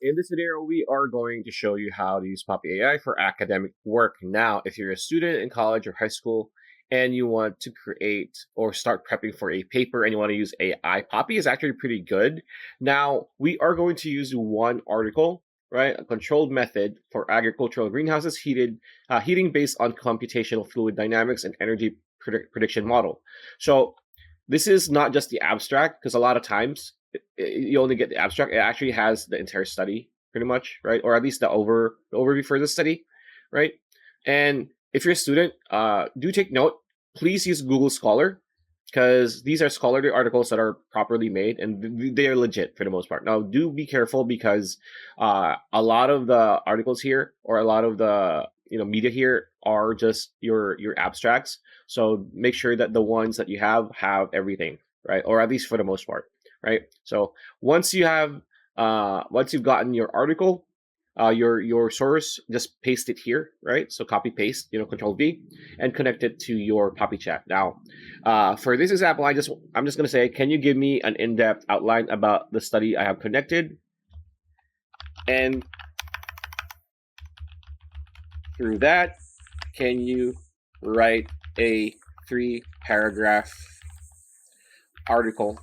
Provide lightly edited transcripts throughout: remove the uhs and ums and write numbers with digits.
In this video, we are going to show you how to use Poppy AI for academic work. Now, if you're a student in college or high school and you want to create or start prepping for a paper and you want to use AI, Poppy is actually pretty good. Now, we are going to use one article, right? A controlled method for agricultural greenhouses heating based on computational fluid dynamics and energy prediction model. So this is not just the abstract, because a lot of times you only get the abstract. It actually has the entire study pretty much, right? Or at least the overview for the study, right? And if you're a student, do take note. Please use Google Scholar, because these are scholarly articles that are properly made and they are legit for the most part. Now, do be careful, because a lot of the articles here, or a lot of the media here, are just your abstracts. So make sure that the ones that you have everything, right? Or at least for the most part, right? So once you've gotten your article, your source, just paste it here, right? So copy paste, Control V, and connect it to your Poppy chat. Now, for this example, I'm just going to say, can you give me an in-depth outline about the study I have connected? And through that, can you write a 3-paragraph article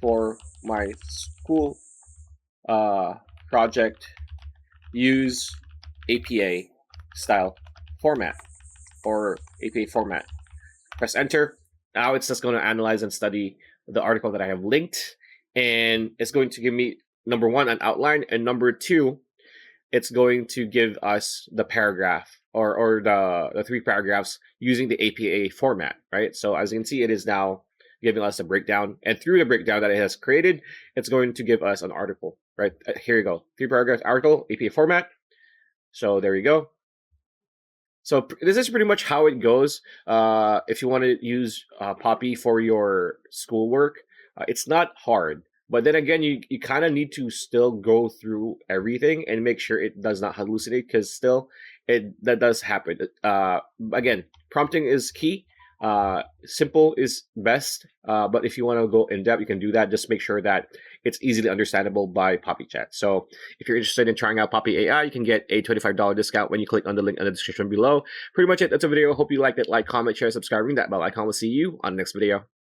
for my school project? Use APA style format or APA format. Press enter. Now it's just going to analyze and study the article that I have linked, and it's going to give me, number one, an outline, and number two, it's going to give us the paragraph or the 3 paragraphs using the APA format, right? So as you can see, it is now giving us a breakdown, and through the breakdown that it has created, it's going to give us an article, right? Here you go, 3-paragraph article, APA format. So there you go. So this is pretty much how it goes. If you want to use Poppy for your schoolwork, it's not hard. But then again, you kind of need to still go through everything and make sure it does not hallucinate, because still that does happen. Again, prompting is key. Simple is best, but if you want to go in depth, you can do that. Just make sure that it's easily understandable by Poppy Chat. So if you're interested in trying out Poppy AI, you can get a $25 discount when you click on the link in the description below. Pretty much it. That's a video. Hope you liked it. Like, comment, share, subscribe, ring that bell icon. We'll see you on the next video.